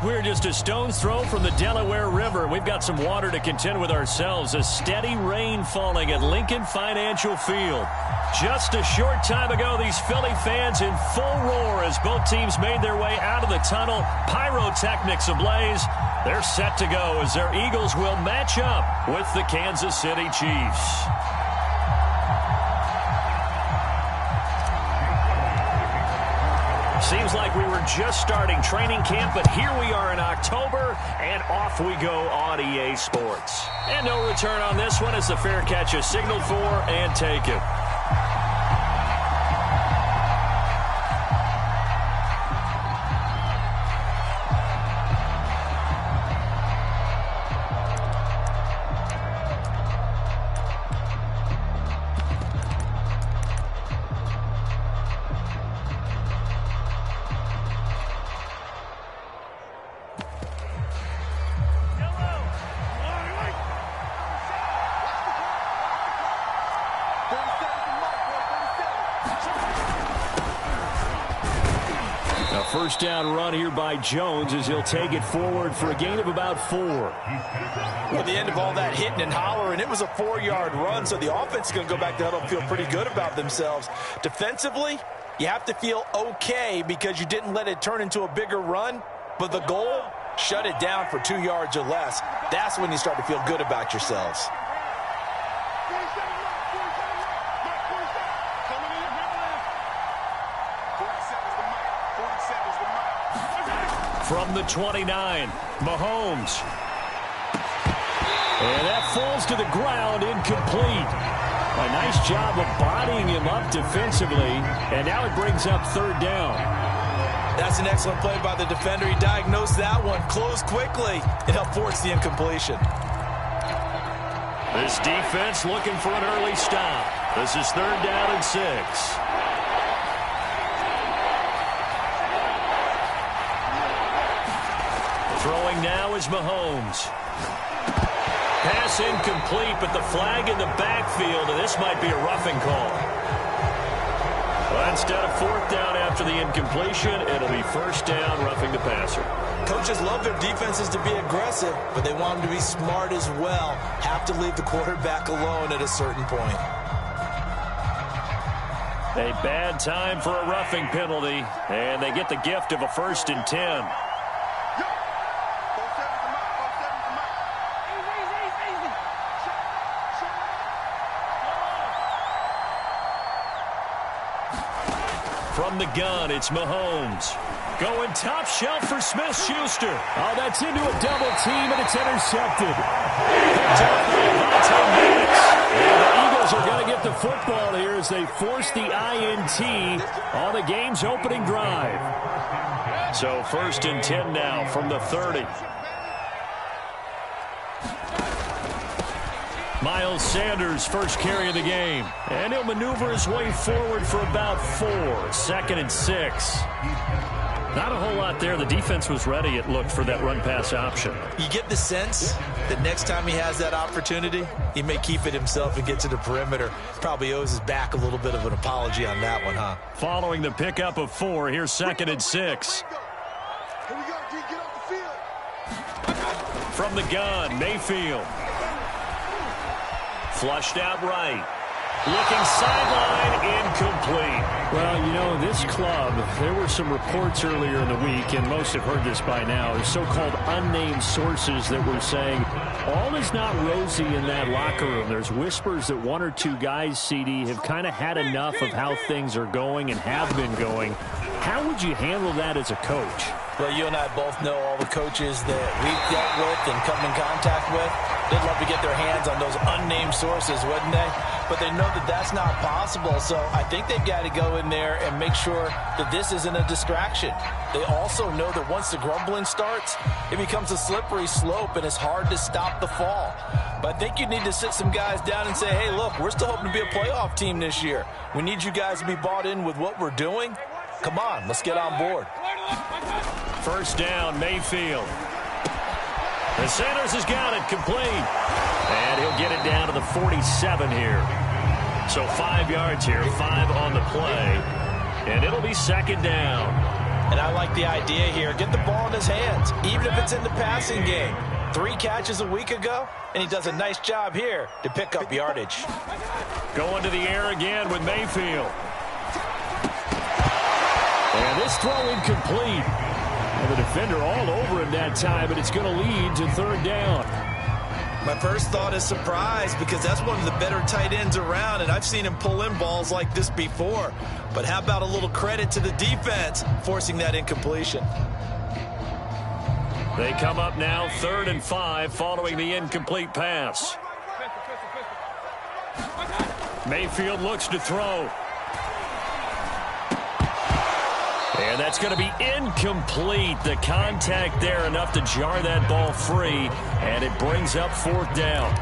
We're just a stone's throw from the Delaware River. We've got some water to contend with ourselves. A steady rain falling at Lincoln Financial Field. Just a short time ago, these Philly fans in full roar as both teams made their way out of the tunnel. Pyrotechnics ablaze. They're set to go as their Eagles will match up with the Kansas City Chiefs. Seems like we were just starting training camp, but here we are in October, and off we go on EA Sports. And no return on this one as the fair catch is signaled for and taken. First down run here by Jones as he'll take it forward for a gain of about 4. With the end of all that hitting and hollering, it was a 4-yard run, so the offense is going to go back to huddle and feel pretty good about themselves. Defensively, you have to feel okay because you didn't let it turn into a bigger run, but the goal, shut it down for 2 yards or less. That's when you start to feel good about yourselves. From the 29, Mahomes. And that falls to the ground, incomplete. A nice job of bodying him up defensively, and now it brings up 3rd down. That's an excellent play by the defender. He diagnosed that one, closed quickly, and helped force the incompletion. This defense looking for an early stop. This is 3rd down and 6. Throwing now is Mahomes. Pass incomplete, but the flag in the backfield, and this might be a roughing call. Well, instead of 4th down after the incompletion, it'll be 1st down, roughing the passer. Coaches love their defenses to be aggressive, but they want them to be smart as well. Have to leave the quarterback alone at a certain point. A bad time for a roughing penalty, and they get the gift of a 1st and 10. From the gun, it's Mahomes. Going top shelf for Smith-Schuster. Oh, that's into a double team, and it's intercepted. Picked up by and the Eagles are going to get the football here as they force the INT on the game's opening drive. So 1st and 10 now from the 30. Miles Sanders, first carry of the game. And he'll maneuver his way forward for about 4. 2nd and 6. Not a whole lot there. The defense was ready, it looked, for that run-pass option. You get the sense that next time he has that opportunity, he may keep it himself and get to the perimeter. Probably owes his back a little bit of an apology on that one, huh? Following the pickup of 4, here's 2nd and 6. Here we go, D, get off the field. From the gun, Mayfield. Flushed out right. Looking sideline, incomplete. Well, you know, this club, there were some reports earlier in the week, and most have heard this by now, the so-called unnamed sources that were saying all is not rosy in that locker room. There's whispers that 1 or 2 guys, CD, have kind of had enough of how things are going and have been going. How would you handle that as a coach? Well, you and I both know all the coaches that we've dealt with and come in contact with. They'd love to get their hands on those unnamed sources, wouldn't they? But they know that that's not possible, so I think they've got to go in there and make sure that this isn't a distraction. They also know that once the grumbling starts, it becomes a slippery slope, and it's hard to stop the fall. But I think you need to sit some guys down and say, hey, look, we're still hoping to be a playoff team this year. We need you guys to be bought in with what we're doing. Come on, let's get on board. 1st down, Mayfield. And Sanders has got it complete. And he'll get it down to the 47 here. So 5 yards here, 5 on the play. And it'll be 2nd down. And I like the idea here. Get the ball in his hands, even if it's in the passing game. 3 catches a week ago, and he does a nice job here to pick up yardage. Going to the air again with Mayfield. And this throw incomplete. And the defender all over him that time, but it's going to lead to 3rd down. My first thought is surprise, because that's one of the better tight ends around, and I've seen him pull in balls like this before. But how about a little credit to the defense forcing that incompletion? They come up now 3rd and 5 following the incomplete pass. Mayfield looks to throw. And that's going to be incomplete. The contact there enough to jar that ball free, and it brings up 4th down.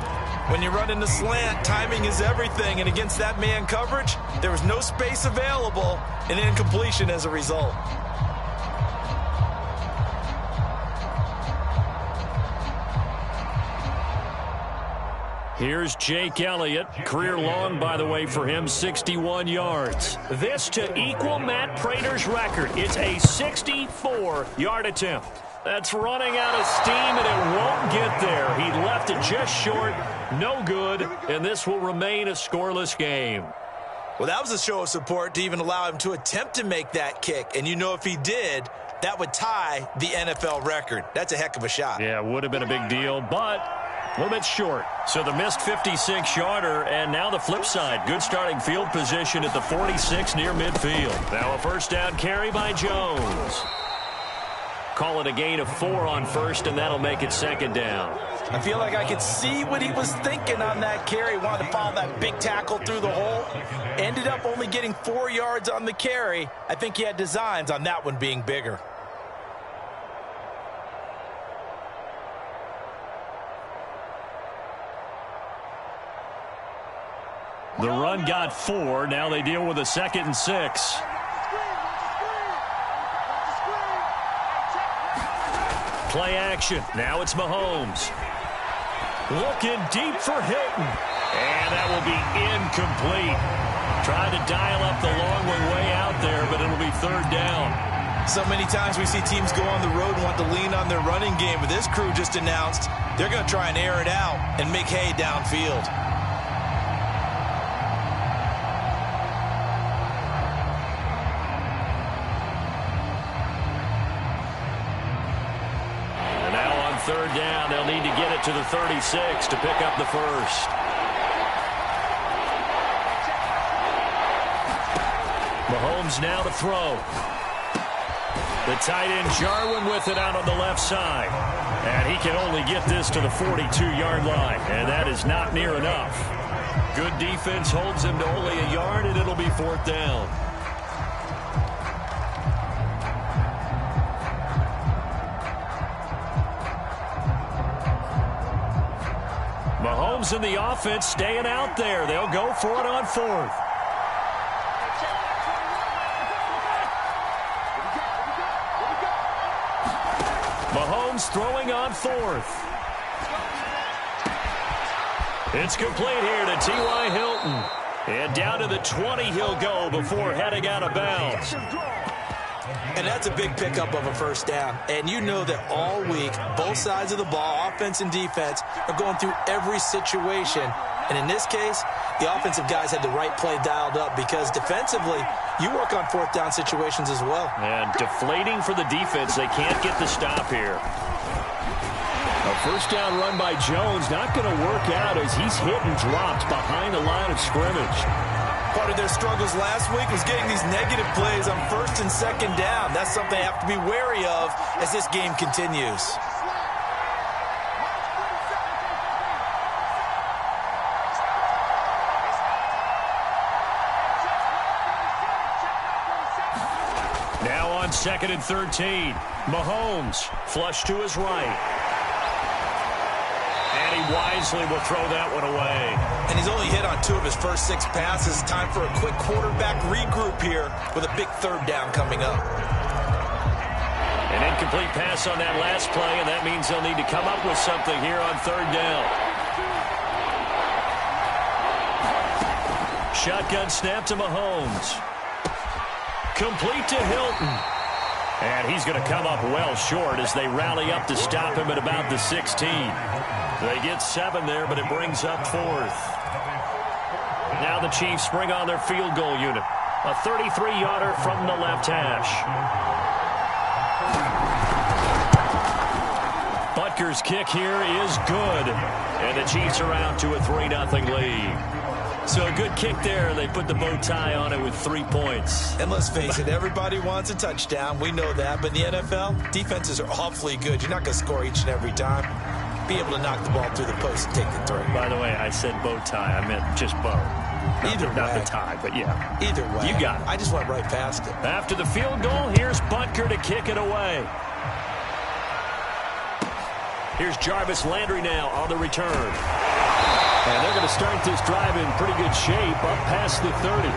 When you run in the slant, timing is everything, and against that man coverage, there was no space available, and incompletion as a result. Here's Jake Elliott. Career long, by the way, for him, 61 yards. This to equal Matt Prater's record. It's a 64-yard attempt. That's running out of steam, and it won't get there. He left it just short. No good, and this will remain a scoreless game. Well, that was a show of support to even allow him to attempt to make that kick. And you know if he did, that would tie the NFL record. That's a heck of a shot. Yeah, it would have been a big deal, but a little bit short. So the missed 56-yarder, and now the flip side. Good starting field position at the 46 near midfield. Now a 1st down carry by Jones. Call it a gain of 4 on 1st, and that'll make it 2nd down. I feel like I could see what he was thinking on that carry. Wanted to follow that big tackle through the hole. Ended up only getting 4 yards on the carry. I think he had designs on that one being bigger. The run got 4. Now they deal with a 2nd and 6. Play action. Now it's Mahomes. Looking deep for Hilton. And that will be incomplete. Tried to dial up the long way out there, but it'll be 3rd down. So many times we see teams go on the road and want to lean on their running game, but this crew just announced they're going to try and air it out and make hay downfield. And now on 3rd down, they'll need to get it to the 36 to pick up the 1st. Mahomes now to throw. The tight end Jarwin with it out on the left side. And he can only get this to the 42-yard line. And that is not near enough. Good defense holds him to only a yard, and it'll be 4th down. Mahomes and the offense staying out there. They'll go for it on 4th. Mahomes throwing on 4th. It's complete here to T.Y. Hilton. And down to the 20 he'll go before heading out of bounds. And that's a big pickup of a 1st down. And you know that all week, both sides of the ball, offense and defense, are going through every situation. And in this case, the offensive guys had the right play dialed up because defensively, you work on 4th down situations as well. And deflating for the defense. They can't get the stop here. A 1st down run by Jones, not going to work out as he's hit and dropped behind the line of scrimmage. Part of their struggles last week was getting these negative plays on 1st and 2nd down. That's something they have to be wary of as this game continues. Now on 2nd and 13. Mahomes flush to his right. And he wisely will throw that one away. And he's only hit on 2 of his first 6 passes. Time for a quick quarterback regroup here with a big 3rd down coming up. An incomplete pass on that last play, and that means they'll need to come up with something here on 3rd down. Shotgun snap to Mahomes. Complete to Hilton. And he's going to come up well short as they rally up to stop him at about the 16. They get 7 there, but it brings up 4th. Now the Chiefs bring on their field goal unit. A 33-yarder from the left hash. Butker's kick here is good. And the Chiefs are out to a 3-0 lead. So a good kick there. They put the bow tie on it with 3 points. And let's face it, everybody wants a touchdown. We know that. But in the NFL, defenses are awfully good. You're not going to score each and every time. Be able to knock the ball through the post and take the 3. By the way, I said bow tie. I meant just bow. Not the tie, but yeah. Either way. You got it. I just went right past it. After the field goal, here's Butker to kick it away. Here's Jarvis Landry now on the return. And they're going to start this drive in pretty good shape up past the 30.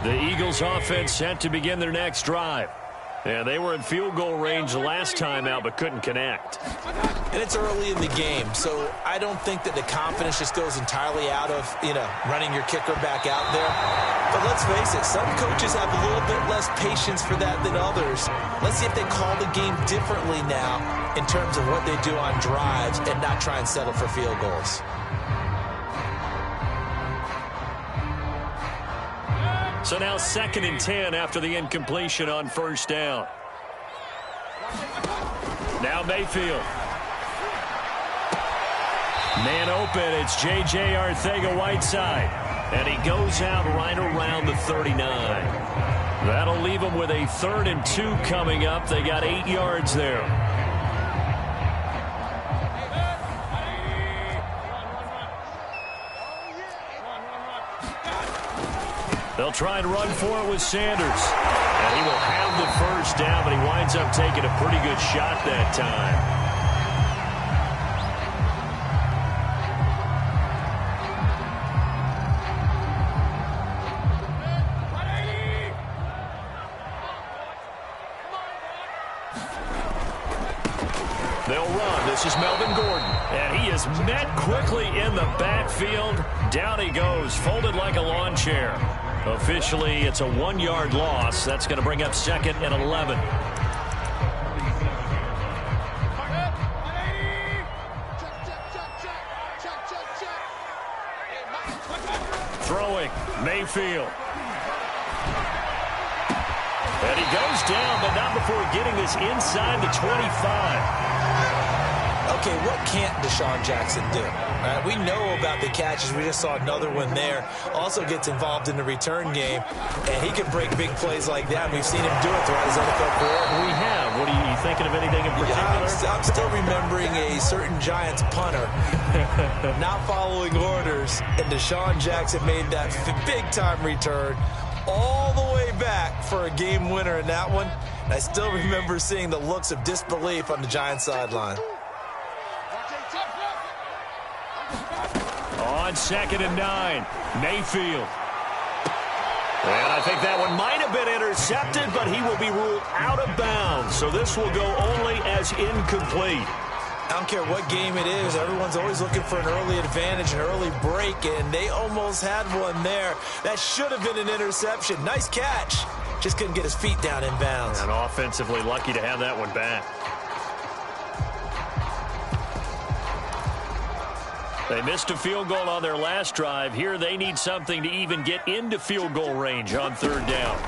The Eagles offense set to begin their next drive. And they were in field goal range last time out but couldn't connect. And it's early in the game, so I don't think that the confidence just goes entirely out of, running your kicker back out there. But let's face it, some coaches have a little bit less patience for that than others. Let's see if they call the game differently now in terms of what they do on drives and not try and settle for field goals. So now 2nd and 10 after the incompletion on 1st down. Now Mayfield. Man open, it's J.J. Arcega-Whiteside. And he goes out right around the 39. That'll leave him with a 3rd and 2 coming up. They got 8 yards there. They'll try and run for it with Sanders. And he will have the 1st down, but he winds up taking a pretty good shot that time. They'll run. This is Melvin Gordon. And he is met quickly in the backfield. Down he goes, folded like a lawn chair. Officially, it's a 1-yard loss. That's going to bring up 2nd and 11. Throwing, Mayfield. And he goes down, but not before getting this inside the 25. Okay, what can't Deshaun Jackson do? We know about the catches. We just saw another one there. Also gets involved in the return game, and he can break big plays like that. We've seen him do it throughout his NFL career. We have. What are you thinking of anything in particular? I'm still remembering a certain Giants punter not following orders, and Deshaun Jackson made that big-time return all the way back for a game winner in that one. And I still remember seeing the looks of disbelief on the Giants sideline. On 2nd and 9, Mayfield. And I think that one might have been intercepted, but he will be ruled out of bounds. So this will go only as incomplete. I don't care what game it is. Everyone's always looking for an early advantage, an early break, and they almost had one there. That should have been an interception. Nice catch. Just couldn't get his feet down in bounds. And offensively lucky to have that one back. They missed a field goal on their last drive. Here they need something to even get into field goal range on 3rd down.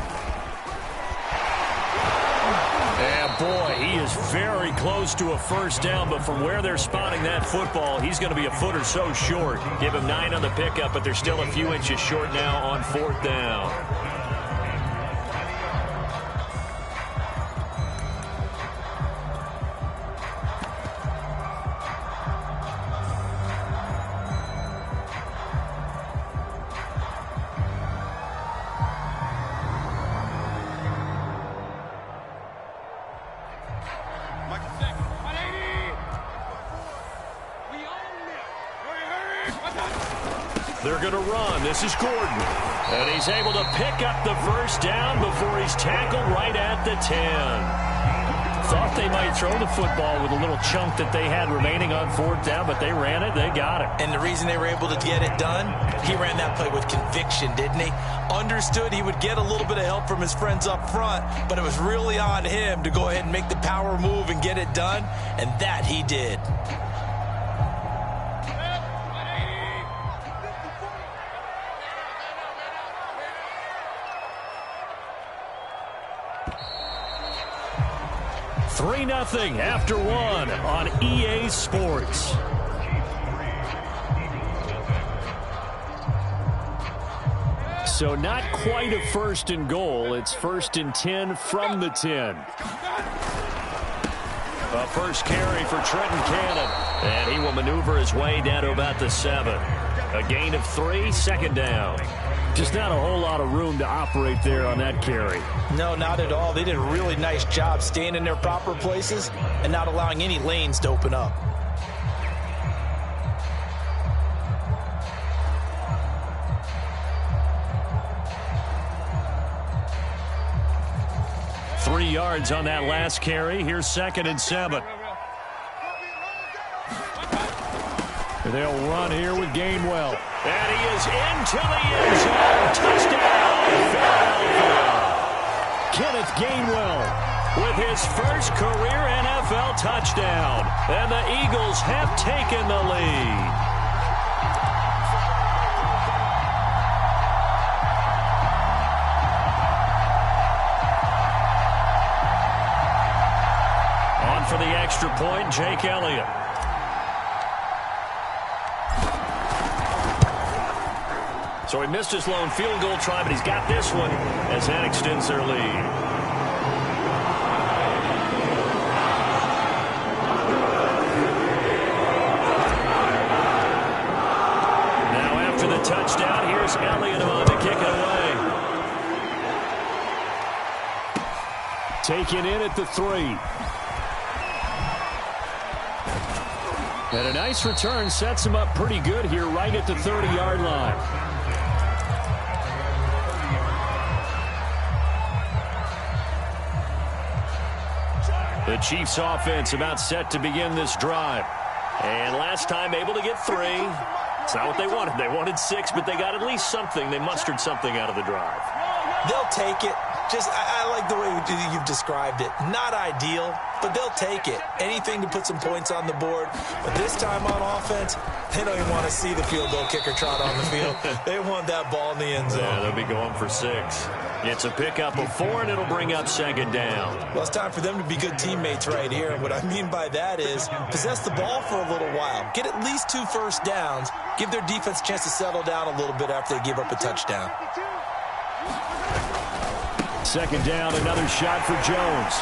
And boy, he is very close to a 1st down, but from where they're spotting that football, he's going to be a foot or so short. Give him 9 on the pickup, but they're still a few inches short now on 4th down. They're going to run. This is Gordon. And he's able to pick up the 1st down before he's tackled right at the 10. thought they might throw the football with a little chunk that they had remaining on fourth down, but they ran it. They got it. And the reason they were able to get it done, he ran that play with conviction, didn't he? Understood he would get a little bit of help from his friends up front, but it was really on him to go ahead and make the power move and get it done, and that he did. Three 0 after one on EA Sports. So not quite a first and goal. It's first and 10 from the 10. A first carry for Trenton Cannon. And he will maneuver his way down to about the 7. A gain of 3, second down. Just not a whole lot of room to operate there on that carry. No, not at all. They did a really nice job staying in their proper places and not allowing any lanes to open up. Three yards on that last carry. Here's second and 7. They'll run here with Gainwell. And he is into the end zone. Touchdown, Philadelphia. Kenneth Gainwell with his first career NFL touchdown. And the Eagles have taken the lead. On for the extra point, Jake Elliott. So he missed his lone field goal try, but he's got this one as that extends their lead. Now after the touchdown, here's Elliott on to kick it away. Taken in at the 3. And a nice return sets him up pretty good here right at the 30-yard line. The Chiefs offense about set to begin this drive. And last time able to get 3. It's not what they wanted. They wanted 6, but they got at least something. They mustered something out of the drive. They'll take it. I like the way you've described it. Not ideal, but they'll take it. Anything to put some points on the board. But this time on offense, they don't even want to see the field goal kicker trot on the field. They want that ball in the end zone. Yeah, they'll be going for 6. It's a pickup of 4, and it'll bring up second down. Well, it's time for them to be good teammates right here. And what I mean by that is possess the ball for a little while. Get at least 2 first downs. Give their defense a chance to settle down a little bit after they give up a touchdown. Second down, another shot for Jones.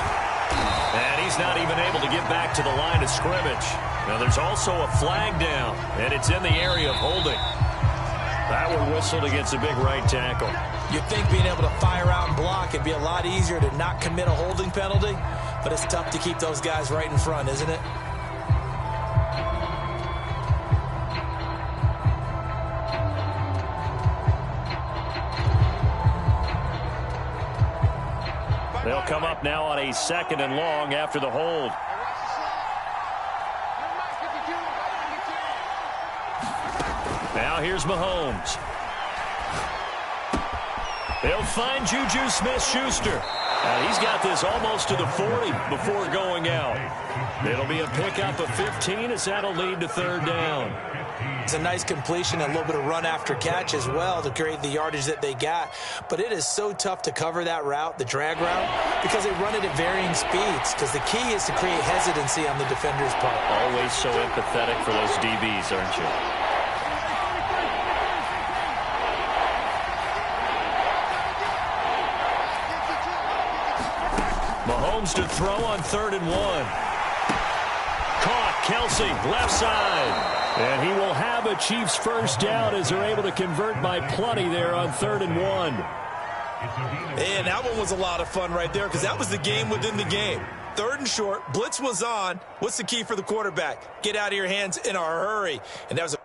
And he's not even able to get back to the line of scrimmage. Now there's also a flag down, and it's in the area of holding. That one whistled against a big right tackle. You'd think being able to fire out and block it'd be a lot easier to not commit a holding penalty, but it's tough to keep those guys right in front, isn't it? They'll come up now on a second and long after the hold. Now here's Mahomes. They'll find Juju Smith-Schuster. He's got this almost to the 40 before going out. It'll be a pickup of 15 as that'll lead to third down. It's a nice completion and a little bit of run after catch as well to create the yardage that they got. But it is so tough to cover that route, the drag route, because they run it at varying speeds. Because the key is to create hesitancy on the defender's part. Always so empathetic for those DBs, aren't you? Mahomes to throw on 3rd and 1. Caught, Kelsey, left side. And he will have a Chiefs first down as they're able to convert by plenty there on 3rd and 1. And that one was a lot of fun right there because that was the game within the game. 3rd and short, blitz was on. What's the key for the quarterback? Get out of your hands in a hurry. And that was a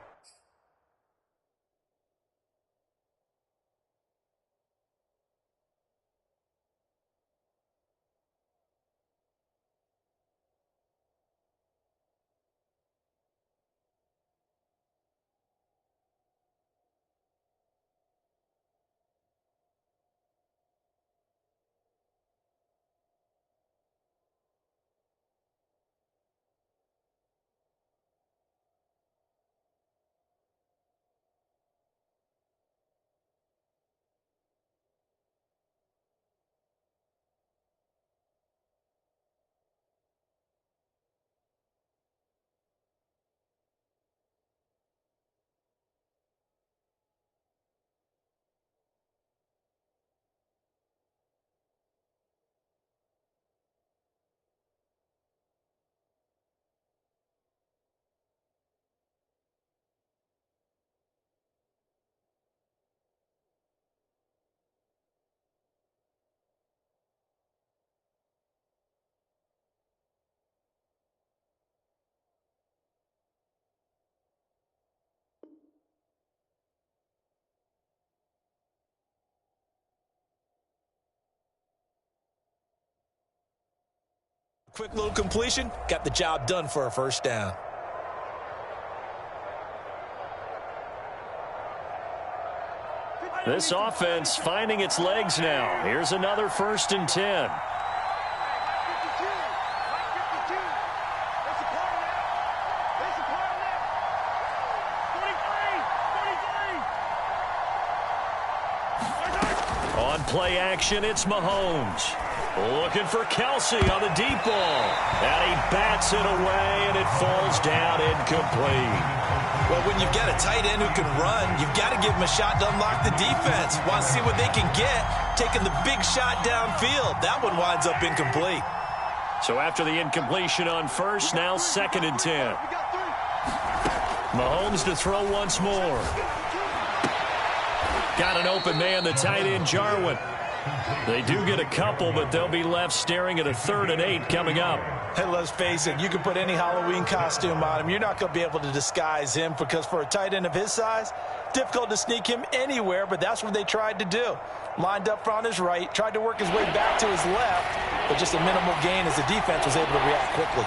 Quick little completion, got the job done for a first down. This offense finding its legs now. Here's another 1st and 10. On play action, it's Mahomes. Looking for Kelsey on the deep ball. And he bats it away, and it falls down incomplete. Well, when you've got a tight end who can run, you've got to give him a shot to unlock the defense. Want to see what they can get, taking the big shot downfield. That one winds up incomplete. So after the incompletion on first, now 2nd and 10. Mahomes to throw once more. Got an open man, the tight end, Jarwin. They do get a couple, but they'll be left staring at a 3rd and 8 coming up. Hey, let's face it, you can put any Halloween costume on him. You're not going to be able to disguise him because for a tight end of his size, difficult to sneak him anywhere, but that's what they tried to do. Lined up on his right, tried to work his way back to his left, but just a minimal gain as the defense was able to react quickly.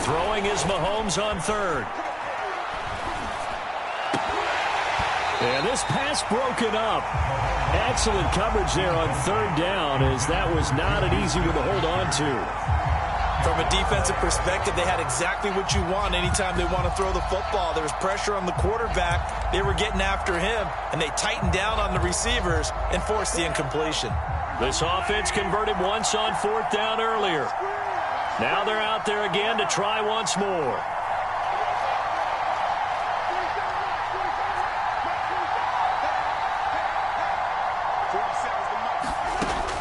Throwing is Mahomes on 3rd. And this pass broken up. Excellent coverage there on 3rd down, as that was not an easy one to hold on to. From a defensive perspective, they had exactly what you want anytime they want to throw the football. There was pressure on the quarterback. They were getting after him, and they tightened down on the receivers and forced the incompletion. This offense converted once on 4th down earlier. Now they're out there again to try once more.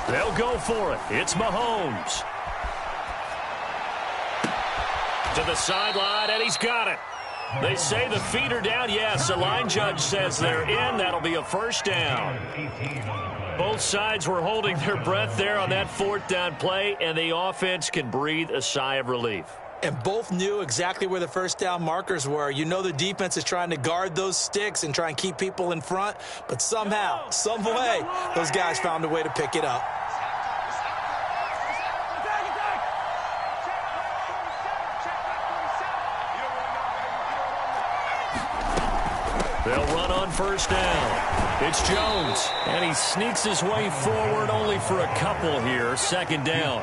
They'll go for it. It's Mahomes. To the sideline, and he's got it. They say the feet are down. Yes, the line judge says they're in. That'll be a first down. Both sides were holding their breath there on that 4th down play, and the offense can breathe a sigh of relief. And both knew exactly where the first down markers were. You know the defense is trying to guard those sticks and try and keep people in front, but somehow, some way, those guys found a way to pick it up. They'll run on first down. It's Jones, and he sneaks his way forward only for a couple here. 2nd down.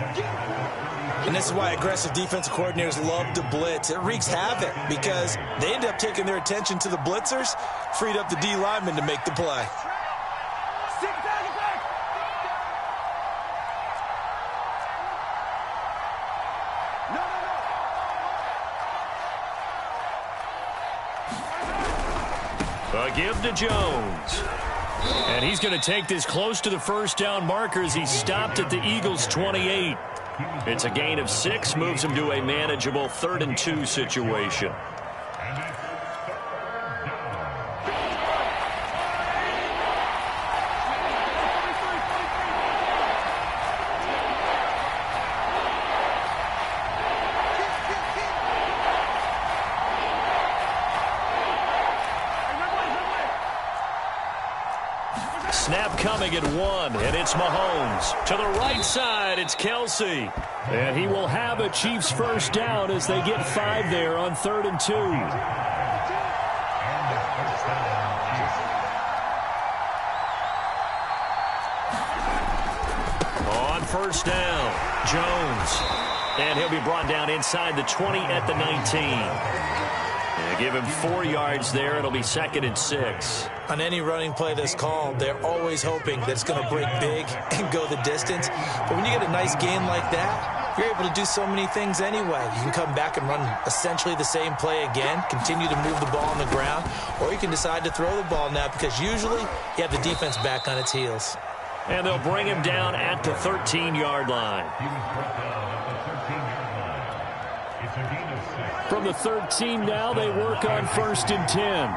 And this is why aggressive defensive coordinators love to blitz. It wreaks havoc because they end up taking their attention to the blitzers, freed up the D lineman to make the play. A give to Jones. And he's going to take this close to the first down marker as he stopped at the Eagles' 28. It's a gain of 6, moves him to a manageable 3rd and 2 situation. Snap coming at 1, and it's Mahomes. To the right side, it's Kelsey. And he will have a Chiefs first down as they get 5 there on 3rd and 2. On first down, Jones. And he'll be brought down inside the 20 at the 19. And give him 4 yards there. It'll be 2nd and 6. On any running play that's called, they're always hoping that it's going to break big and go the distance. But when you get a nice gain like that, you're able to do so many things anyway. You can come back and run essentially the same play again, continue to move the ball on the ground, or you can decide to throw the ball now because usually you have the defense back on its heels. And they'll bring him down at the 13-yard line. From the 13 now, they work on 1st and 10.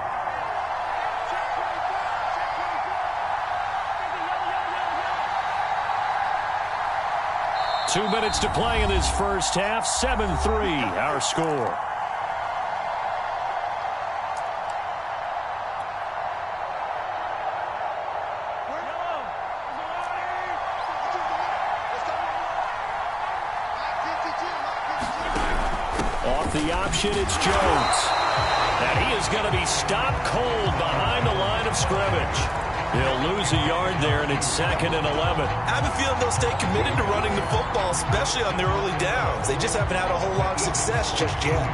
Two minutes to play in this first half. 7-3, our score. With the option, it's Jones. And he is going to be stopped cold behind the line of scrimmage. He'll lose a yard there, and it's 2nd and 11. I have a feeling they'll stay committed to running the football, especially on their early downs. They just haven't had a whole lot of success just yet.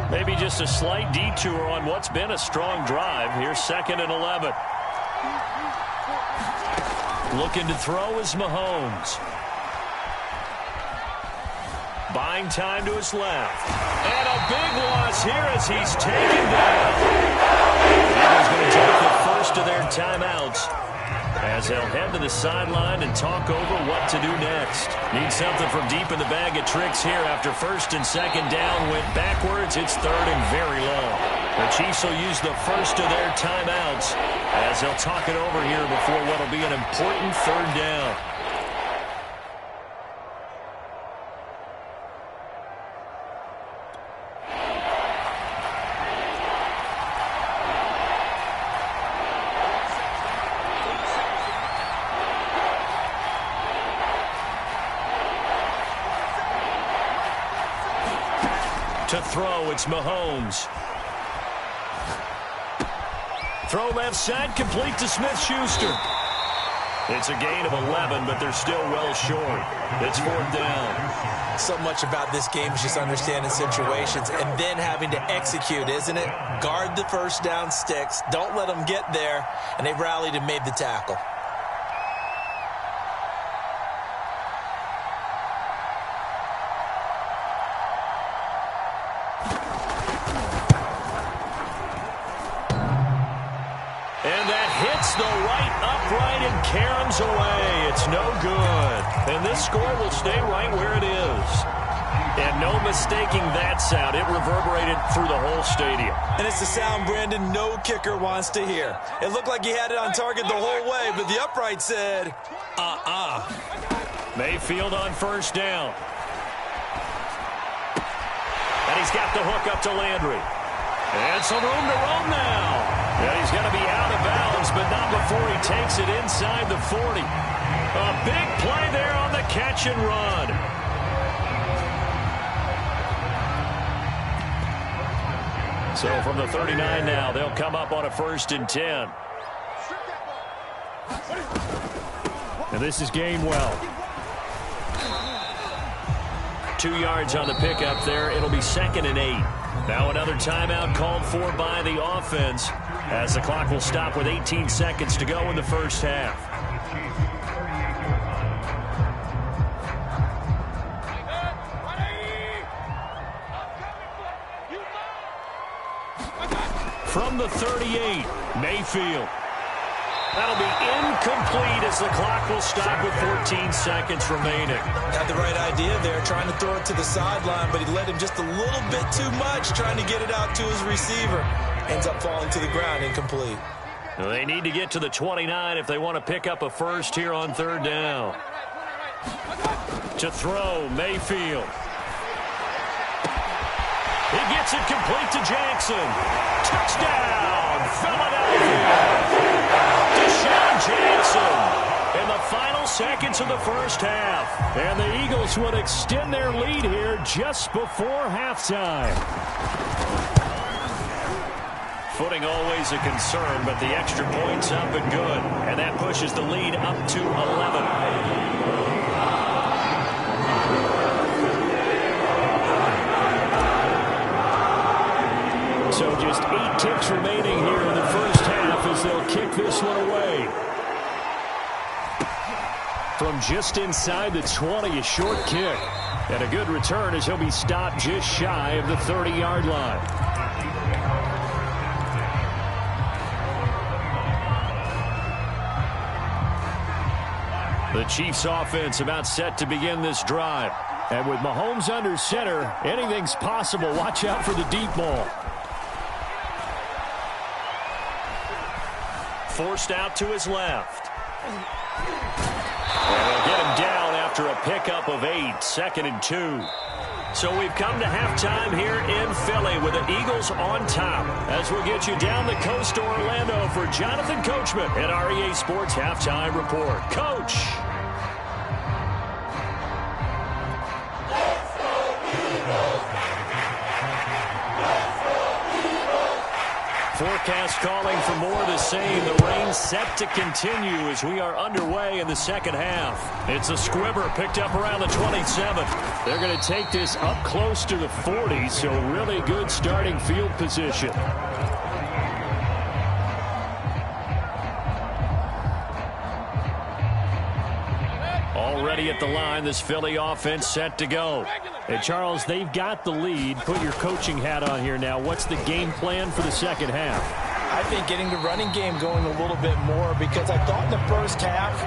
Maybe just a slight detour on what's been a strong drive. Here's 2nd and 11. Looking to throw is Mahomes. Buying time to his left. And a big loss here as he's taken down. Eagles going to take the first of their timeouts as they'll head to the sideline and talk over what to do next. Need something from deep in the bag of tricks here after 1st and 2nd down. Went backwards. It's 3rd and very long. The Chiefs will use the first of their timeouts as they'll talk it over here before what will be an important 3rd down. To throw, it's Mahomes. Throw left side, complete to Smith-Schuster. It's a gain of 11, but they're still well short. It's 4th down. So much about this game is just understanding situations and then having to execute, isn't it? Guard the first down sticks. Don't let them get there. And they rallied and made the tackle. The right upright and caroms away. It's no good. And this score will stay right where it is. And no mistaking that sound. It reverberated through the whole stadium. And it's the sound, Brandon, no kicker wants to hear. It looked like he had it on target the whole way, but the upright said, Mayfield on 1st down. And he's got the hook up to Landry. And some room to roam now. And he's going to be out of bounds, but not before he takes it inside the 40. A big play there on the catch and run. So from the 39 now, they'll come up on a 1st and 10. And this is Gainwell. 2 yards on the pickup there. It'll be 2nd and 8. Now another timeout called for by the offense as the clock will stop with 18 seconds to go in the first half. From the 38, Mayfield. That'll be incomplete as the clock will stop with 14 seconds remaining. Had the right idea there, trying to throw it to the sideline, but he let him just a little bit too much, trying to get it out to his receiver. Ends up falling to the ground, incomplete. Well, they need to get to the 29 if they want to pick up a first here on 3rd down. To throw, Mayfield. He gets it complete to Jackson. Touchdown, Philadelphia. Deshaun Jackson in the final seconds of the first half. And the Eagles would extend their lead here just before halftime. Footing always a concern, but the extra point's up and good. And that pushes the lead up to 11. So just 8 ticks remaining here in the first half as they'll kick this one away. From just inside the 20, a short kick. And a good return as he'll be stopped just shy of the 30-yard line. The Chiefs offense about set to begin this drive. And with Mahomes under center, anything's possible. Watch out for the deep ball. Forced out to his left. And they'll get him down after a pickup of 8. 2nd and 2. So we've come to halftime here in Philly with the Eagles on top. As we'll get you down the coast to Orlando for Jonathan Coachman at REA Sports Halftime Report. Coach! Forecast calling for more of the same. The rain set to continue as we are underway in the second half. It's a squibber picked up around the 27. They're going to take this up close to the 40, so really good starting field position. Already at the line, this Philly offense set to go. Hey, Charles, they've got the lead. Put your coaching hat on here now. What's the game plan for the second half? I think getting the running game going a little bit more, because I thought in the first half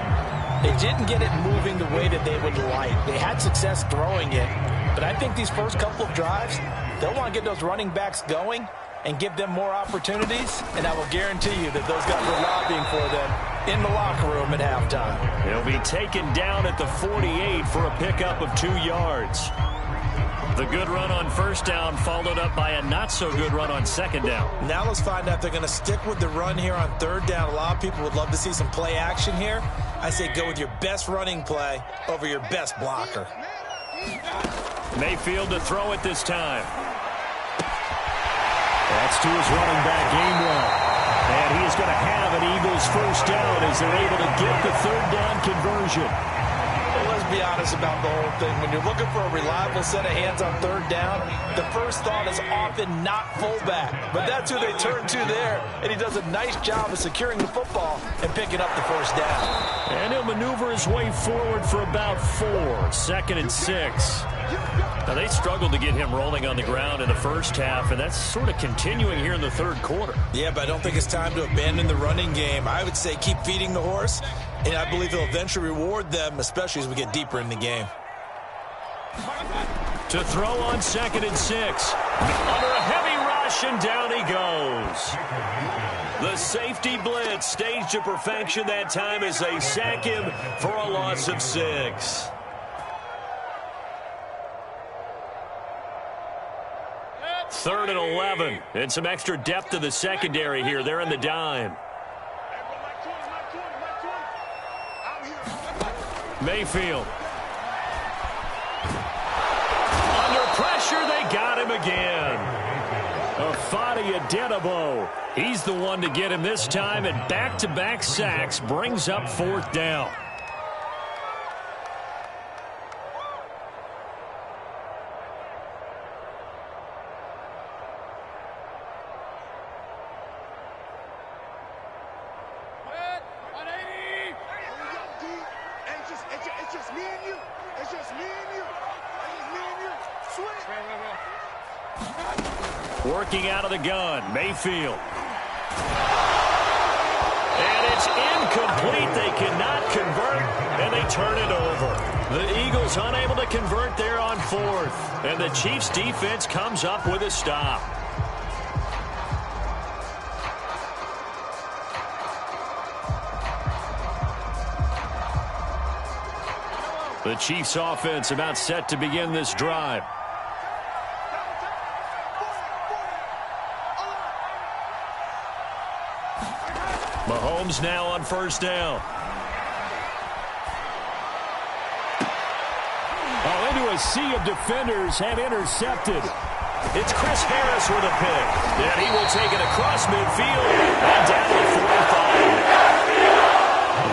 they didn't get it moving the way that they would like. They had success throwing it, but I think these first couple of drives, they'll want to get those running backs going and give them more opportunities, and I will guarantee you that those guys are lobbying for them in the locker room at halftime. He'll be taken down at the 48 for a pickup of 2 yards. The good run on first down followed up by a not-so-good run on second down. Now let's find out if they're going to stick with the run here on third down. A lot of people would love to see some play action here. I say go with your best running play over your best blocker. Mayfield to throw it this time. That's to his running back, Gainwell. And he is going to have an Eagles first down as they're able to get the third down conversion. Well, let's be honest about the whole thing. When you're looking for a reliable set of hands on third down, the first thought is often not fullback. But that's who they turn to there, and he does a nice job of securing the football and picking up the first down. And he'll maneuver his way forward for about 4. 2nd and 6. Now, they struggled to get him rolling on the ground in the first half, and that's sort of continuing here in the third quarter. Yeah, but I don't think it's time to abandon the running game. I would say keep feeding the horse, and I believe he'll eventually reward them, especially as we get deeper in the game. To throw on 2nd and 6. Under a heavy rush, and down he goes. The safety blitz staged to perfection that time as they sack him for a loss of 6. Third and 11. And some extra depth to the secondary here. They're in the dime. Mayfield. Under pressure, they got him again. Afadi Adenabo. He's the one to get him this time, and back-to-back sacks brings up 4th down. Working out of the gun, Mayfield. And it's incomplete. They cannot convert, and they turn it over. The Eagles unable to convert there on 4th. And the Chiefs' defense comes up with a stop. The Chiefs' offense about set to begin this drive. Mahomes now on first down. Oh, into a sea of defenders and intercepted. It's Chris Harris with a pick. And he will take it across midfield and down to 45.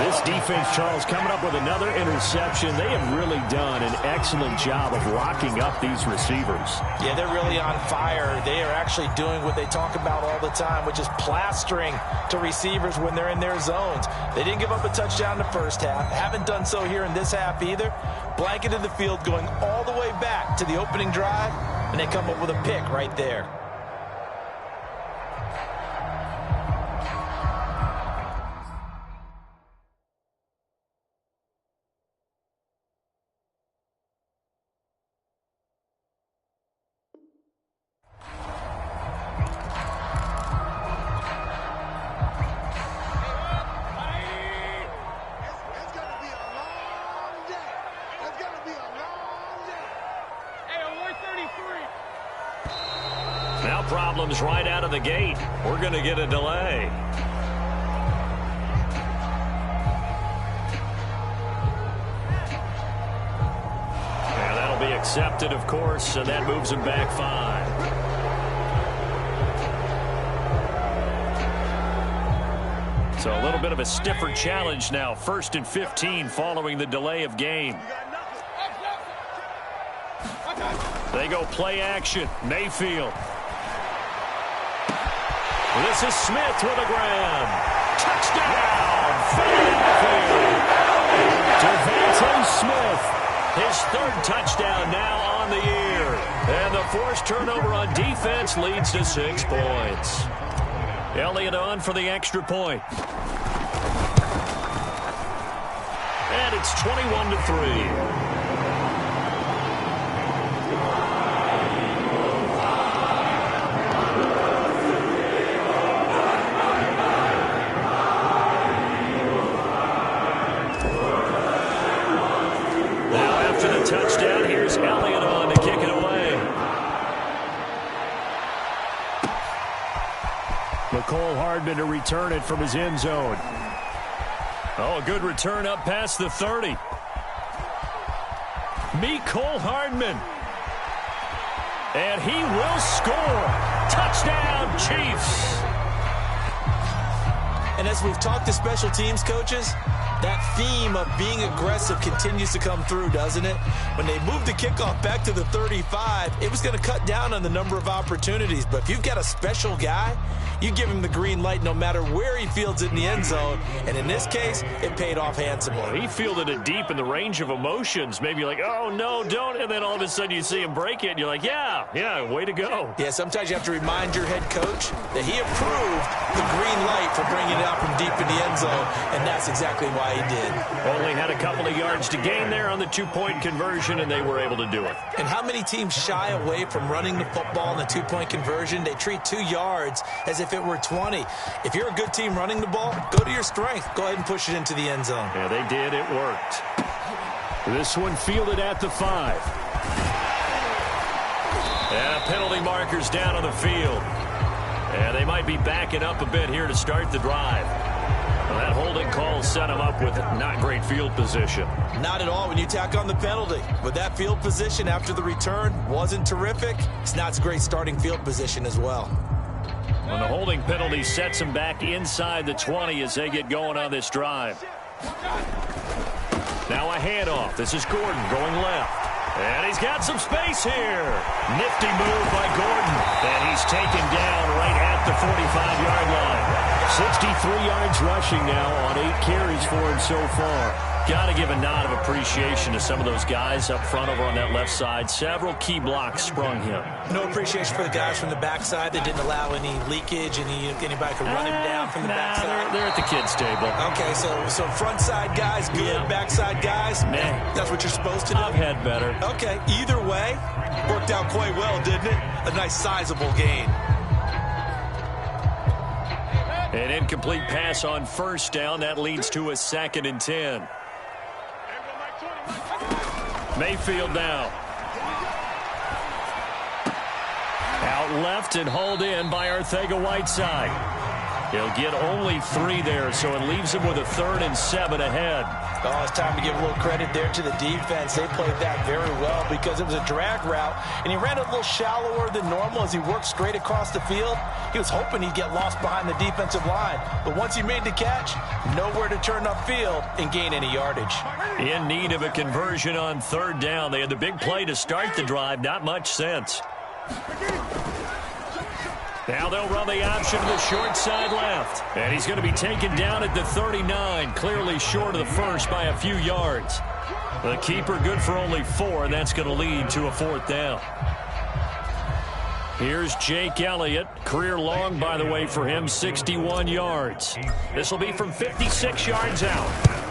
This defense, Charles, coming up with another interception. They have really done an excellent job of locking up these receivers. Yeah, they're really on fire. They are actually doing what they talk about all the time, which is plastering to receivers when they're in their zones. They didn't give up a touchdown in the first half. Haven't done so here in this half either. Blanketed the field going all the way back to the opening drive, and they come up with a pick right there. Now problems right out of the gate. We're going to get a delay. And that'll be accepted, of course, and that moves him back 5. So a little bit of a stiffer challenge now. 1st and 15 following the delay of game. They go play action. Mayfield. This is Smith with a grab. Touchdown! Mayfield. Devontae Smith. His 3rd touchdown now on the year. And the forced turnover on defense leads to 6 points. Elliott on for the extra point. And it's 21-3. Touchdown. Here's Elliott on to kick it away. McCole Hardman to return it from his end zone. Oh, a good return up past the 30. McCole Hardman. And he will score. Touchdown, Chiefs. And as we've talked to special teams coaches, that theme of being aggressive continues to come through, doesn't it? When they moved the kickoff back to the 35, it was going to cut down on the number of opportunities. But if you've got a special guy, you give him the green light no matter where he fields it in the end zone. And in this case, it paid off handsomely. He fielded it deep in the range of emotions. Maybe like, oh, no, don't. And then all of a sudden you see him break it, and you're like, yeah, way to go. Yeah, sometimes you have to remind your head coach that he approved the green light for bringing it out from deep in the end zone, and that's exactly why he did. Only had a couple of yards to gain there on the 2-point conversion, and they were able to do it. And how many teams shy away from running the football in the 2-point conversion? They treat 2 yards as if it were 20. If you're a good team running the ball, go to your strength. Go ahead and push it into the end zone. Yeah, they did. It worked. This one fielded at the 5. And penalty markers down on the field. And they might be backing up a bit here to start the drive. Well, that holding call set him up with not great field position. Not at all when you tack on the penalty. But that field position after the return wasn't terrific. It's not great starting field position as well. When the holding penalty sets him back inside the 20 as they get going on this drive. Now a handoff. This is Gordon going left. And he's got some space here. Nifty move by Gordon. And he's taken down right at the 45-yard line. 63 yards rushing now on 8 carries for him so far. Got to give a nod of appreciation to some of those guys up front over on that left side. Several key blocks sprung him. No appreciation for the guys from the backside that didn't allow any leakage, anybody could run him down from the backside. They're at the kids' table. Okay, so front side guys, good. Yeah. Backside guys, that's what you're supposed to do? I've had better. Okay, either way, worked out quite well, didn't it? A nice sizable gain. An incomplete pass on first down. That leads to a 2nd and 10. Mayfield now. Out left and hauled in by Arcega-Whiteside. He'll get only 3 there, so it leaves him with a 3rd and 7 ahead. Oh, it's time to give a little credit there to the defense. They played that very well because it was a drag route, and he ran a little shallower than normal as he worked straight across the field. He was hoping he'd get lost behind the defensive line, but once he made the catch, nowhere to turn upfield and gain any yardage. In need of a conversion on 3rd down. They had the big play to start the drive. Not much sense. Now they'll run the option to the short side left. And he's going to be taken down at the 39, clearly short of the first by a few yards. The keeper good for only 4, and that's going to lead to a 4th down. Here's Jake Elliott. Career long, by the way, for him, 61 yards. This will be from 56 yards out.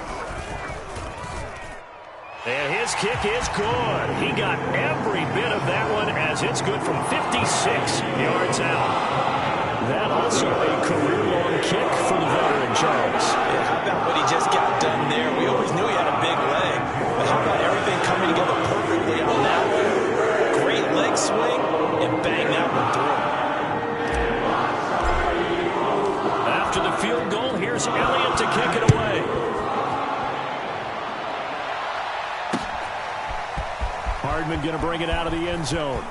And his kick is good. He got every bit of that one as it's good from 56 yards out. That also a career-long kick for the veteran, Charles. Yeah, how about what he just got done there? We always knew he had a big leg. But how about everything coming together perfectly on that one? Great leg swing and bang that one through. Hardman going to bring it out of the end zone.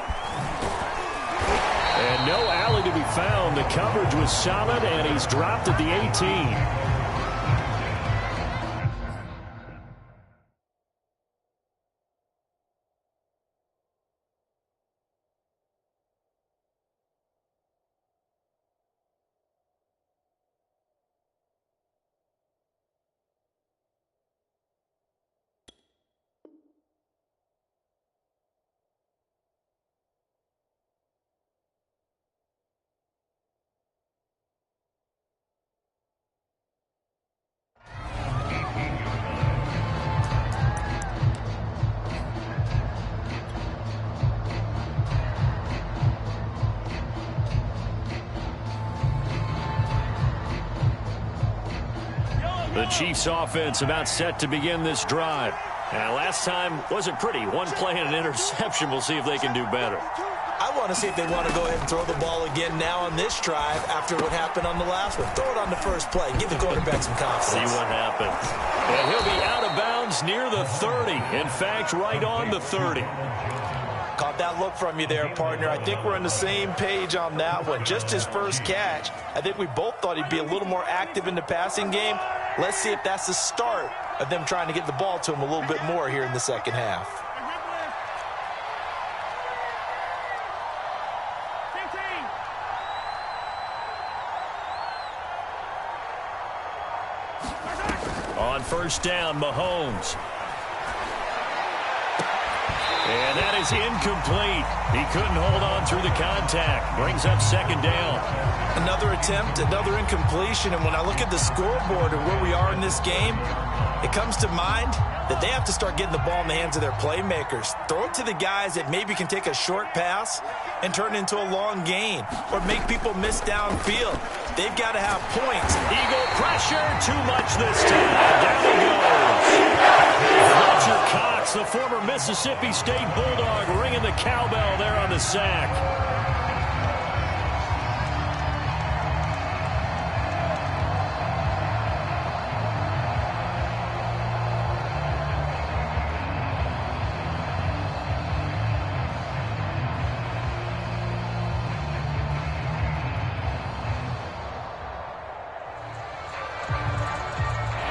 And no alley to be found. The coverage was solid, and he's dropped at the 18. The Chiefs offense about set to begin this drive. And last time wasn't pretty. One play and an interception. We'll see if they can do better. I want to see if they want to go ahead and throw the ball again now on this drive after what happened on the last one. Throw it on the first play. Give the quarterback some confidence. See what happens. And he'll be out of bounds near the 30. In fact, right on the 30. Caught that look from you there, partner. I think we're on the same page on that one. Just his first catch. I think we both thought he'd be a little more active in the passing game. Let's see if that's the start of them trying to get the ball to him a little bit more here in the second half. On first down, Mahomes. And that is incomplete. He couldn't hold on through the contact. Brings up second down. Another attempt, another incompletion. And when I look at the scoreboard and where we are in this game, it comes to mind that they have to start getting the ball in the hands of their playmakers. Throw it to the guys that maybe can take a short pass and turn it into a long gain or make people miss downfield. They've got to have points. Eagle pressure, too much this time. Down he goes. Fletcher Cox, the former Mississippi State Bulldog, ringing the cowbell there on the sack.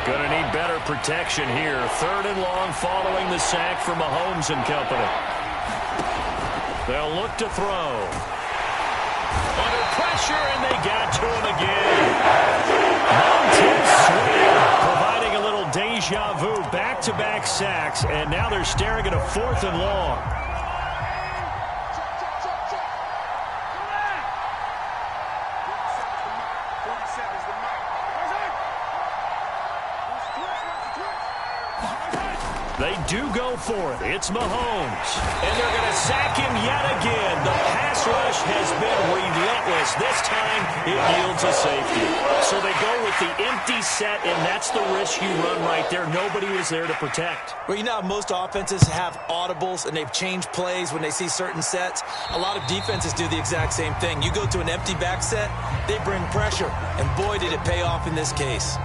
Gonna need better protection here. Third and long following the sack for Mahomes and company. They'll look to throw. Under pressure, and they got to him again. Montez Sweat providing a little deja vu. Back-to-back sacks, and now they're staring at a fourth and long. They do go for it. It's Mahomes. And they're going to sack him yet again. The pass rush has been relentless. This time, it yields a safety. So they go with the empty set, and that's the risk you run right there. Nobody was there to protect. Well, you know how most offenses have audibles, and they've changed plays when they see certain sets. A lot of defenses do the exact same thing. You go to an empty back set, they bring pressure. And boy, did it pay off in this case.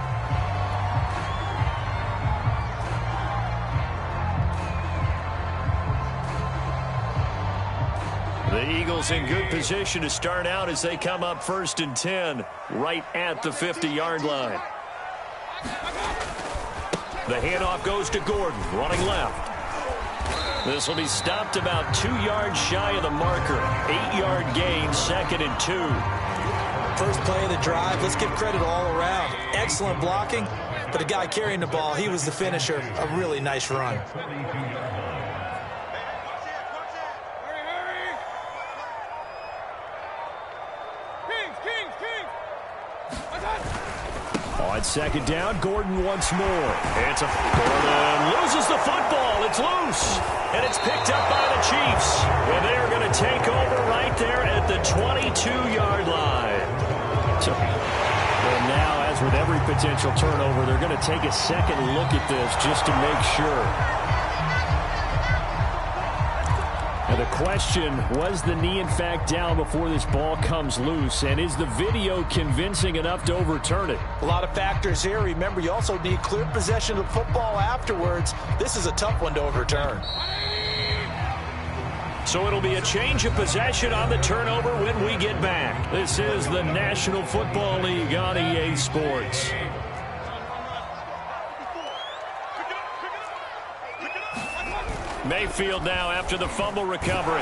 The Eagles in good position to start out as they come up 1st and 10 right at the 50-yard line. The handoff goes to Gordon, running left. This will be stopped about 2 yards shy of the marker. 8-yard gain, 2nd and 2. First play of the drive. Let's give credit all around. Excellent blocking, but the guy carrying the ball, he was the finisher. A really nice run. On second down, Gordon once more. Gordon loses the football. It's loose. And it's picked up by the Chiefs. Well, they are going to take over right there at the 22-yard line. And now, as with every potential turnover, they're going to take a second look at this just to make sure. And the question, was the knee in fact down before this ball comes loose? And is the video convincing enough to overturn it? A lot of factors here. Remember, you also need clear possession of football afterwards. This is a tough one to overturn. So it'll be a change of possession on the turnover when we get back. This is the National Football League on EA Sports. Mayfield now after the fumble recovery.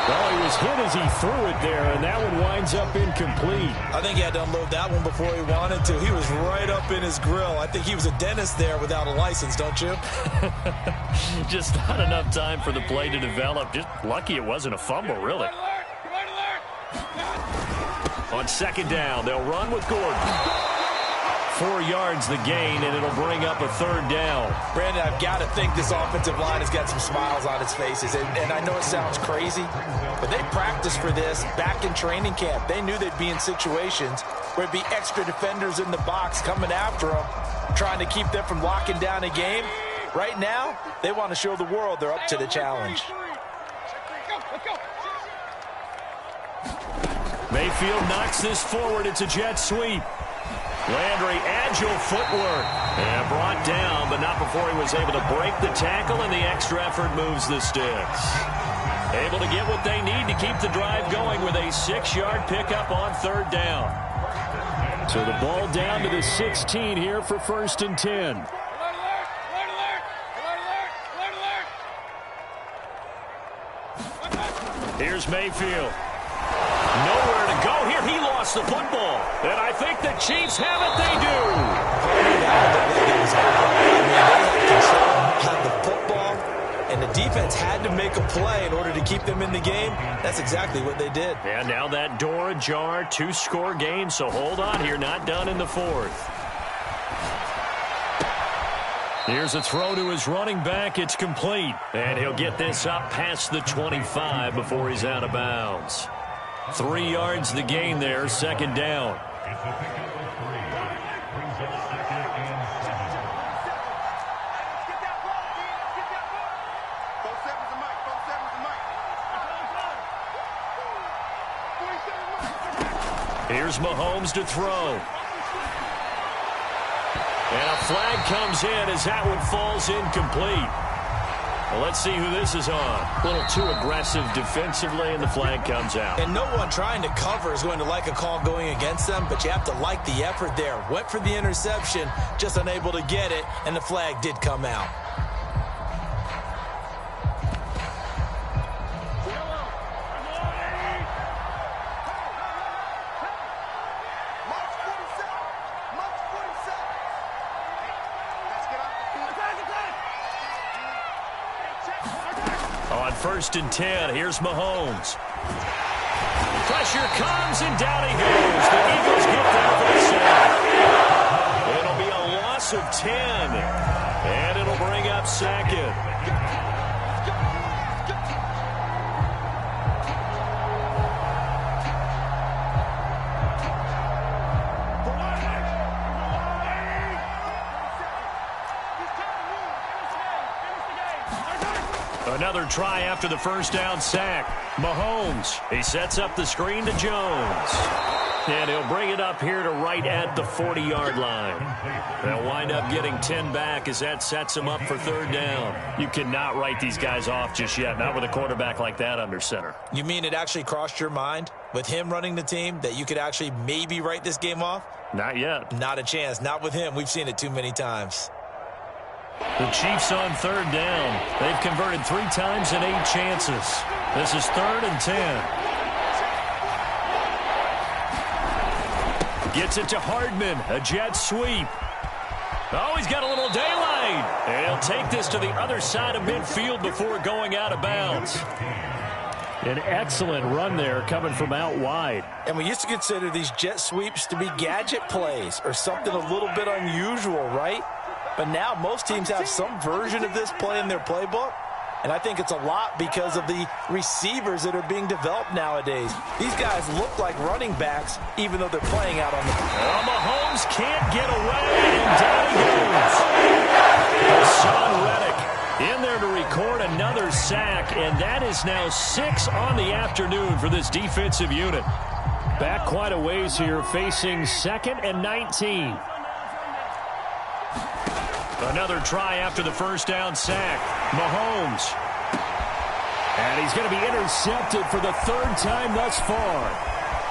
Well, he was hit as he threw it there, and that one winds up incomplete. I think he had to unload that one before he wanted to. He was right up in his grill. I think he was a dentist there without a license, don't you? Just not enough time for the play to develop. Just lucky it wasn't a fumble, really. On second down, they'll run with Gordon. 4 yards the gain, and it'll bring up a third down. Brandon, I've got to think this offensive line has got some smiles on its faces. And I know it sounds crazy, but they practiced for this back in training camp. They knew they'd be in situations where there'd be extra defenders in the box coming after them, trying to keep them from locking down a game. Right now, they want to show the world they're up to the challenge. Mayfield knocks this forward. It's a jet sweep. Landry, agile footwork. And brought down, but not before he was able to break the tackle, and the extra effort moves the sticks. Able to get what they need to keep the drive going with a 6-yard pickup on third down. So the ball down to the 16 here for 1st and 10. Here's Mayfield. Nowhere to go here. He lost the football. And I think the Chiefs have it. They do. Had the football, and the defense had to make a play in order to keep them in the game. That's exactly what they did. And now that door ajar, 2-score game. So hold on here. Not done in the 4th. Here's a throw to his running back. It's complete. And he'll get this up past the 25 before he's out of bounds. 3 yards the gain there, second down. Here's Mahomes to throw. And a flag comes in as that one falls incomplete. Well, let's see who this is on. A little too aggressive defensively, and the flag comes out. And no one trying to cover is going to like a call going against them, but you have to like the effort there. Went for the interception, just unable to get it, and the flag did come out. On 1st and 10, here's Mahomes. Pressure comes, and down he goes. The Eagles get there for the sack. It'll be a loss of 10, and it'll bring up second. Another try after the first down sack. Mahomes, he sets up the screen to Jones. And he'll bring it up here to right at the 40-yard line. They'll wind up getting 10 back as that sets him up for third down. You cannot write these guys off just yet, not with a quarterback like that under center. You mean it actually crossed your mind with him running the team that you could actually maybe write this game off? Not yet. Not a chance. Not with him. We've seen it too many times. The Chiefs on third down. They've converted 3 times in 8 chances. This is 3rd and 10. Gets it to Hardman. A jet sweep. Oh, he's got a little daylight. And he'll take this to the other side of midfield before going out of bounds. An excellent run there coming from out wide. And we used to consider these jet sweeps to be gadget plays or something a little bit unusual, right? But now most teams have some version of this play in their playbook. And I think it's a lot because of the receivers that are being developed nowadays. These guys look like running backs, even though they're playing out on the field. Well, Mahomes can't get away, and down he goes. Hassan Reddick in there to record another sack, and that is now 6 on the afternoon for this defensive unit. Back quite a ways here, facing 2nd and 19. Another try after the first down sack. Mahomes. And he's going to be intercepted for the third time thus far.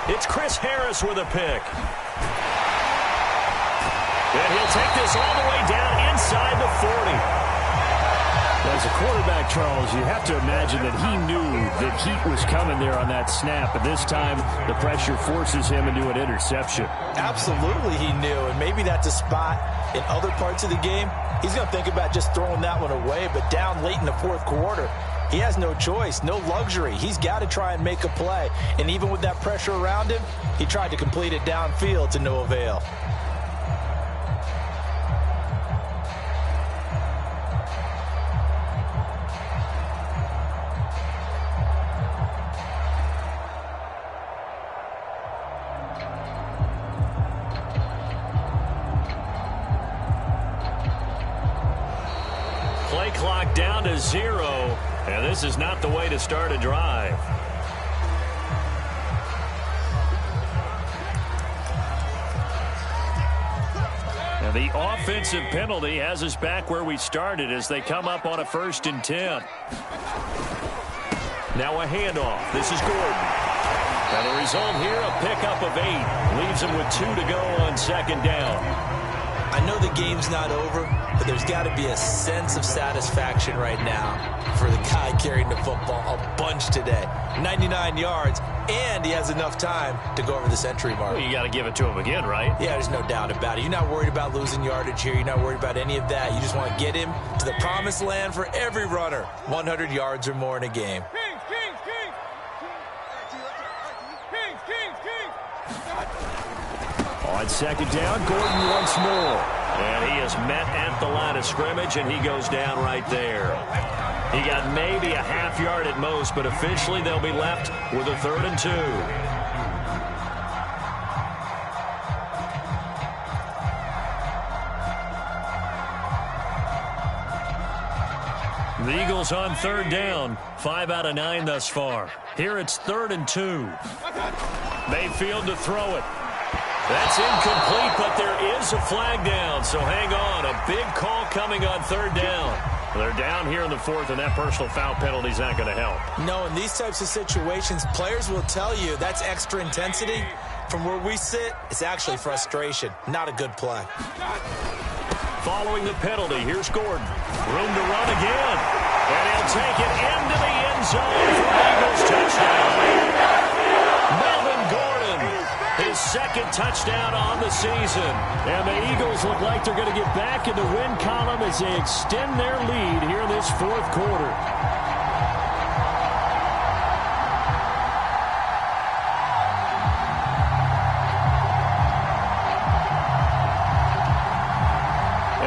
It's Chris Harris with a pick. And he'll take this all the way down inside the 40. As a quarterback, Charles, you have to imagine that he knew that heat was coming there on that snap. But this time, the pressure forces him into an interception. Absolutely he knew, and maybe that's a spot in other parts of the game. He's going to think about just throwing that one away, but down late in the fourth quarter, he has no choice, no luxury. He's got to try and make a play. And even with that pressure around him, he tried to complete it downfield to no avail. Play clock down to 0, and this is not the way to start a drive. And the offensive penalty has us back where we started as they come up on a 1st and 10. Now a handoff. This is Gordon. And the result here, a pickup of 8. Leaves him with 2 to go on 2nd down. I know the game's not over, but there's got to be a sense of satisfaction right now for the guy carrying the football a bunch today. 99 yards, and he has enough time to go over the century mark. Well, you got to give it to him again, right? Yeah, there's no doubt about it. You're not worried about losing yardage here. You're not worried about any of that. You just want to get him to the promised land for every runner. 100 yards or more in a game. On 2nd down, Gordon once more. And he is met at the line of scrimmage, and he goes down right there. He got maybe a half yard at most, but officially they'll be left with a 3rd and 2. The Eagles on 3rd down, 5 out of 9 thus far. Here it's 3rd and 2. Mayfield to throw it. That's incomplete, but there is a flag down, so hang on. A big call coming on 3rd down. They're down here in the 4th, and that personal foul penalty is not going to help. No, in these types of situations, players will tell you that's extra intensity. From where we sit, it's actually frustration. Not a good play. Following the penalty, here's Gordon. Room to run again. And he'll take it into the end zone for an Eagles touchdown. Melvin Gordon, his 2nd touchdown on the season. And the Eagles look like they're going to get back in the win column as they extend their lead here in this 4th quarter.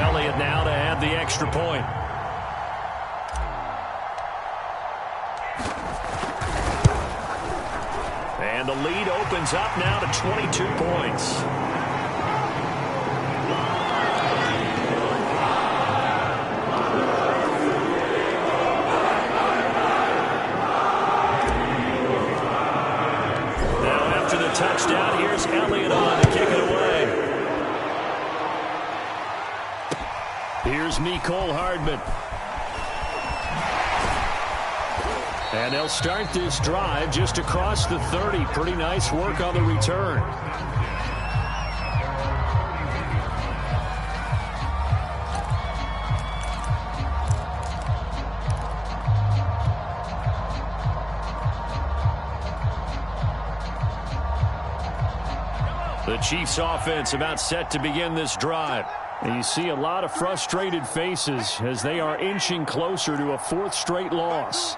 Elliott now to add the extra point. And the lead opens up now to 22 points. Now after the touchdown, here's Elliott on to kick it away. Here's Mecole Hardman. And they'll start this drive just across the 30. Pretty nice work on the return. The Chiefs offense about set to begin this drive. And you see a lot of frustrated faces as they are inching closer to a 4th straight loss.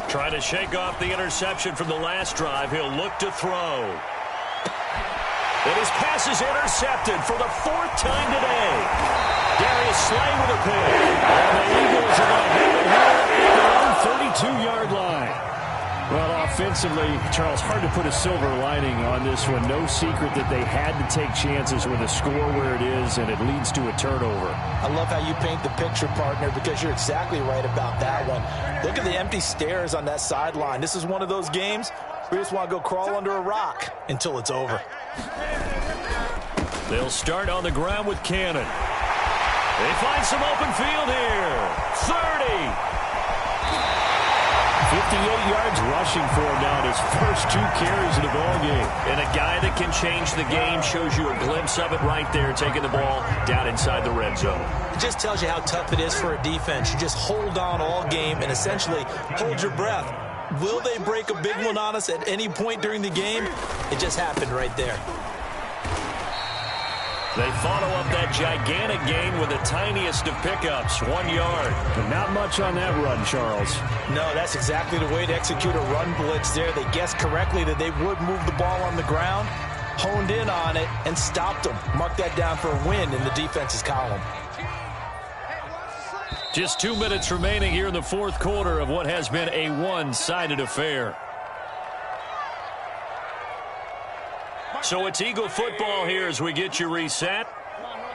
Trying to shake off the interception from the last drive. He'll look to throw. And his pass is intercepted for the 4th time today. Darius Slay with a pick. And the Eagles are going to have it here at their own 32-yard line. Well, offensively, Charles, hard to put a silver lining on this one. No secret that they had to take chances with a score where it is, and it leads to a turnover. I love how you paint the picture, partner, because you're exactly right about that one. Look at the empty stares on that sideline. This is one of those games where you just want to go crawl under a rock until it's over. They'll start on the ground with Cannon. They find some open field here. 30. 58 yards rushing for him now in his first 2 carries of the ball game. And a guy that can change the game, shows you a glimpse of it right there, taking the ball down inside the red zone. It just tells you how tough it is for a defense. You just hold on all game and essentially hold your breath. Will they break a big one on us at any point during the game? It just happened right there. They follow up that gigantic gain with the tiniest of pickups, 1 yard. But not much on that run, Charles. No, that's exactly the way to execute a run blitz there. They guessed correctly that they would move the ball on the ground, honed in on it, and stopped them. Mark that down for a win in the defense's column. Just 2 minutes remaining here in the fourth quarter of what has been a one-sided affair. So it's Eagle football here as we get you reset.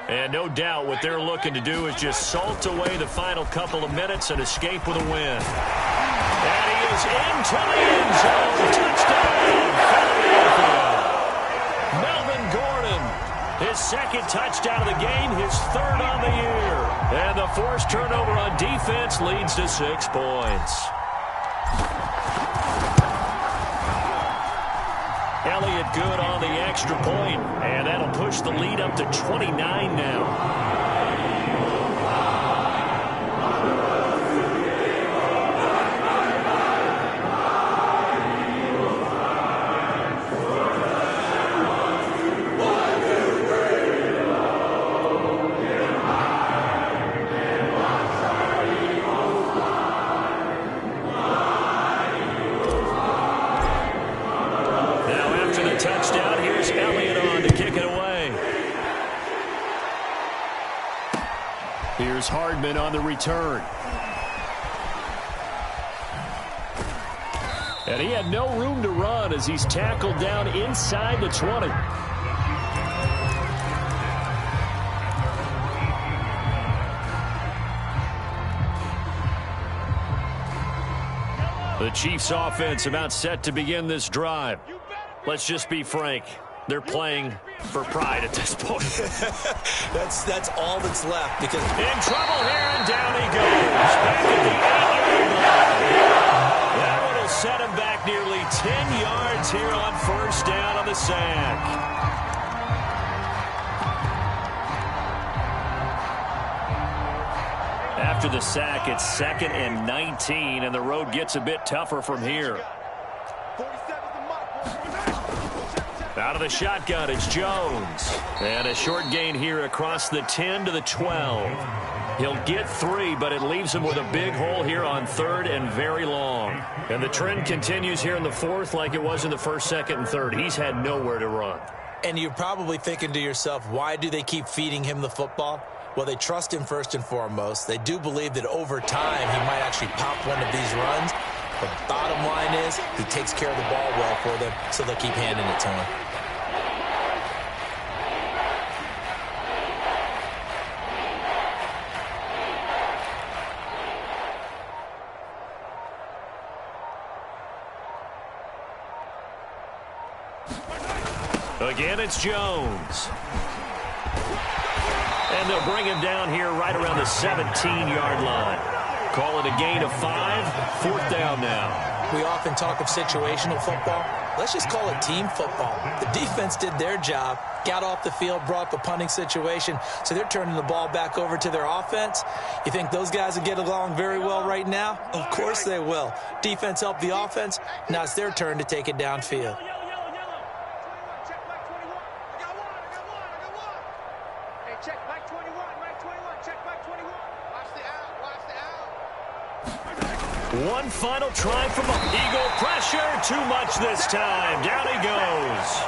And no doubt what they're looking to do is just salt away the final couple of minutes and escape with a win. And he is into the end zone. Touchdown, Philadelphia. Melvin Gordon, his second touchdown of the game, his third on the year. And the forced turnover on defense leads to 6 points. Elliott good on the extra point, and that'll push the lead up to 29 now. Here's Hardman on the return. And he had no room to run as he's tackled down inside the 20. The Chiefs offense about set to begin this drive. Let's just be frank. They're playing for pride at this point. That's all that's left because in trouble here, and down he goes. Back at the 8-yard line. That one will set him back nearly 10 yards here on first down on the sack. After the sack, it's 2nd and 19, and the road gets a bit tougher from here. Out of the shotgun, it's Jones. And a short gain here across the 10 to the 12. He'll get 3, but it leaves him with a big hole here on 3rd and very long. And the trend continues here in the 4th like it was in the 1st, 2nd, and 3rd. He's had nowhere to run. And you're probably thinking to yourself, why do they keep feeding him the football? Well, they trust him first and foremost. They do believe that over time he might actually pop one of these runs. But the bottom line is he takes care of the ball well for them, so they'll keep handing it to him. Again, it's Jones. And they'll bring him down here right around the 17-yard line. Call it a gain of 5, 4th down now. We often talk of situational football. Let's just call it team football. The defense did their job, got off the field, brought up a punting situation, so they're turning the ball back over to their offense. You think those guys will get along very well right now? Of course they will. Defense helped the offense. Now it's their turn to take it downfield. One final try from Eagle pressure. Too much this time. Down he goes.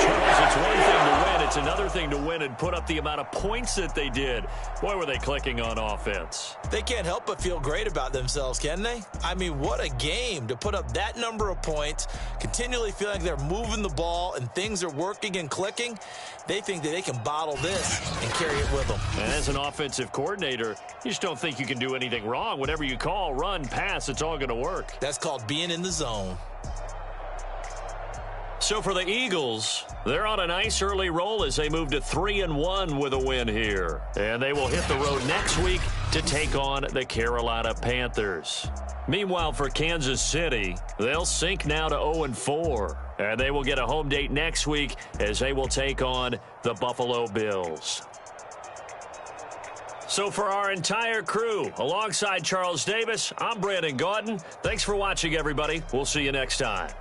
Charles, it's one thing to win. It's another thing to win and put up the amount of points that they did. Boy, were they clicking on offense. They can't help but feel great about themselves, can they? I mean, what a game to put up that number of points, continually feeling like they're moving the ball and things are working and clicking. They think that they can bottle this and carry it with them. And as an offensive coordinator, you just don't think you can do anything wrong. Whatever you call, run, pass, it's all going to work. That's called being in the zone. So for the Eagles, they're on a nice early roll as they move to 3-1 with a win here. And they will hit the road next week to take on the Carolina Panthers. Meanwhile, for Kansas City, they'll sink now to 0-4. And they will get a home date next week as they will take on the Buffalo Bills. So for our entire crew, alongside Charles Davis, I'm Brandon Gaudin. Thanks for watching, everybody. We'll see you next time.